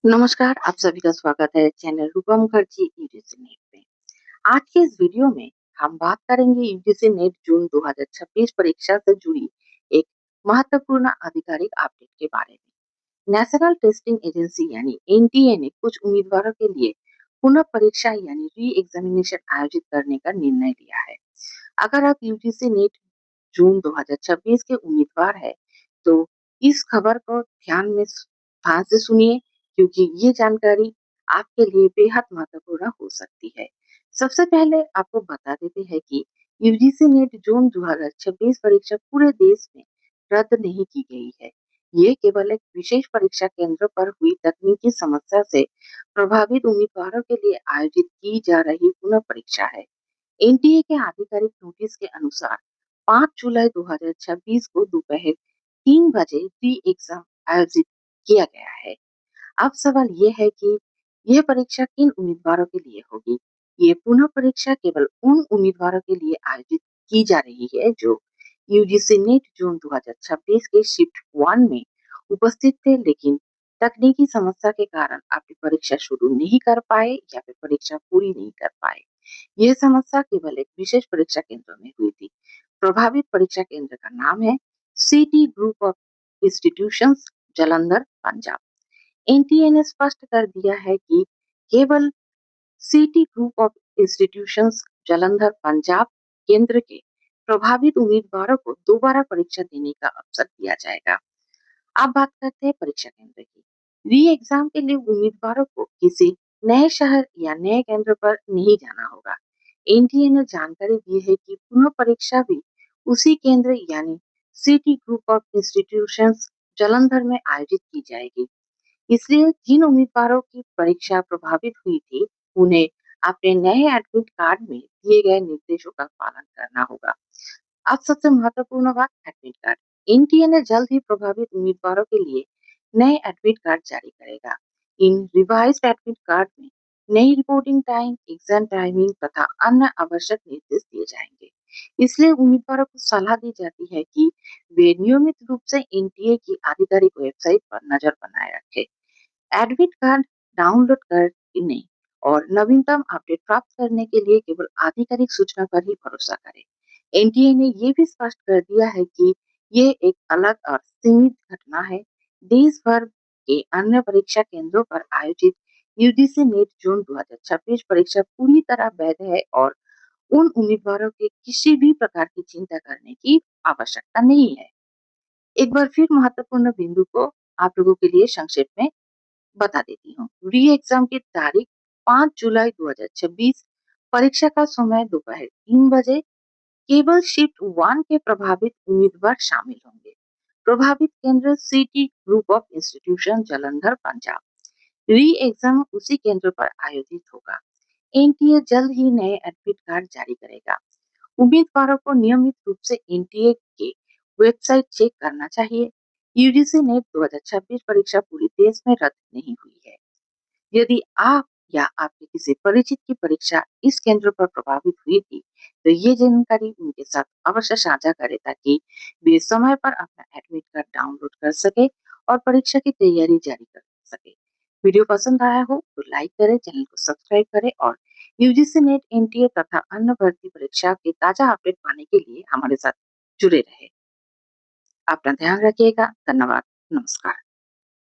नमस्कार, आप सभी का स्वागत है चैनल रूपा मुखर्जी यूजीसी नेट पे। आज के इस वीडियो में हम बात करेंगे यूजीसी नेट जून 2026 परीक्षा से जुड़ी एक महत्वपूर्ण आधिकारिक अपडेट के बारे में। नेशनल टेस्टिंग एजेंसी यानी एनटीए ने कुछ उम्मीदवारों के लिए पुनः परीक्षा यानी री एग्जामिनेशन आयोजित करने का निर्णय लिया है। अगर आप यूजीसी नेट जून 2026 के उम्मीदवार है तो इस खबर को ध्यान से सुनिए, क्योंकि ये जानकारी आपके लिए बेहद महत्वपूर्ण हो सकती है। सबसे पहले आपको बता देते हैं कि यूजीसी नेट जून 2026 परीक्षा पूरे देश में रद्द नहीं की गई है। ये केवल एक विशेष परीक्षा केंद्र पर हुई तकनीकी समस्या से प्रभावित उम्मीदवारों के लिए आयोजित की जा रही पुनः परीक्षा है। एनटीए के आधिकारिक नोटिस के अनुसार 5 जुलाई 2026 को दोपहर 3 बजे री एग्जाम आयोजित किया गया है। अब सवाल ये है कि यह परीक्षा किन उम्मीदवारों के लिए होगी। ये पुनः परीक्षा केवल उन उम्मीदवारों के लिए आयोजित की जा रही है जो यूजीसी नेट जून 2026 के शिफ्ट 1 में उपस्थित थे, लेकिन तकनीकी समस्या के कारण अपनी परीक्षा शुरू नहीं कर पाए या फिर परीक्षा पूरी नहीं कर पाए। यह समस्या केवल एक विशेष परीक्षा केंद्र में हुई थी। प्रभावित परीक्षा केंद्र का नाम है city group of institutions, Jalandhar, Punjab. NTA ने स्पष्ट कर दिया है कि केवल city group of institutions, Jalandhar, Punjab केंद्र के प्रभावित उम्मीदवारों को दोबारा परीक्षा देने का अवसर दिया जाएगा। अब बात करते हैं परीक्षा केंद्र की। री एग्जाम के लिए उम्मीदवारों को किसी नए शहर या नए केंद्र पर नहीं जाना होगा। एनटीए ने जानकारी दी है कि पुनः परीक्षा भी उसी केंद्र यानी city group of institutions, Jalandhar में आयोजित की जाएगी। इसलिए जिन उम्मीदवारों की परीक्षा प्रभावित हुई थी, उन्हें अपने नए एडमिट कार्ड में दिए गए निर्देशों का पालन करना होगा। अब सबसे महत्वपूर्ण बात, एडमिट कार्ड। एनटीए ने जल्द ही प्रभावित उम्मीदवारों के लिए नए एडमिट कार्ड जारी करेगा। इन रिवाइज्ड एडमिट कार्ड में नई रिपोर्टिंग टाइम, एग्जाम टाइमिंग तथा अन्य आवश्यक निर्देश दिए जाएंगे। इसलिए उम्मीदवारों को सलाह दी जाती है कि वे नियमित रूप से एनटीए की आधिकारिक वेबसाइट पर नजर बनाए रखें। एडमिट कार्ड डाउनलोड करने और नवीनतम अपडेट प्राप्त करने के लिए केवल आधिकारिक सूचना पर ही भरोसा करें। एनटीए ने यह भी स्पष्ट कर दिया है कि ये एक अलग और सीमित घटना है। देश भर के अन्य परीक्षा केंद्रों पर आयोजित यूजीसी नेट जून 2026 परीक्षा पूरी तरह वैध है और उन उम्मीदवारों के किसी भी प्रकार की चिंता करने की आवश्यकता नहीं है। एक बार फिर महत्वपूर्ण बिंदु को आप लोगों के लिए संक्षेप में बता देती हूँ। री एग्जाम की तारीख 5 जुलाई 2026, परीक्षा का समय दोपहर 3 बजे। केवल शिफ्ट 1 के प्रभावित उम्मीदवार शामिल होंगे। प्रभावित केंद्र city group of institution, Jalandhar, Punjab. री एग्जाम उसी केंद्र पर आयोजित होगा। एनटीए जल्द ही नए एडमिट कार्ड जारी करेगा। उम्मीदवारों को नियमित रूप से एनटीए के वेबसाइट चेक करना चाहिए। यूजीसी नेट 2026 परीक्षा पूरे देश में रद्द नहीं हुई है। यदि आप या आपके किसी परिचित की परीक्षा इस केंद्र पर प्रभावित हुई थी, तो ये जानकारी उनके साथ अवश्य साझा करें ताकि वे समय पर अपना एडमिट कार्ड डाउनलोड कर सके और परीक्षा की तैयारी जारी कर सके। वीडियो पसंद आया हो तो लाइक करें, चैनल को सब्सक्राइब करें और यूजीसी नेट, एनटीए तथा अन्य भर्ती परीक्षा के ताजा अपडेट पाने के लिए हमारे साथ जुड़े रहे। अपना ध्यान रखिएगा। धन्यवाद। नमस्कार।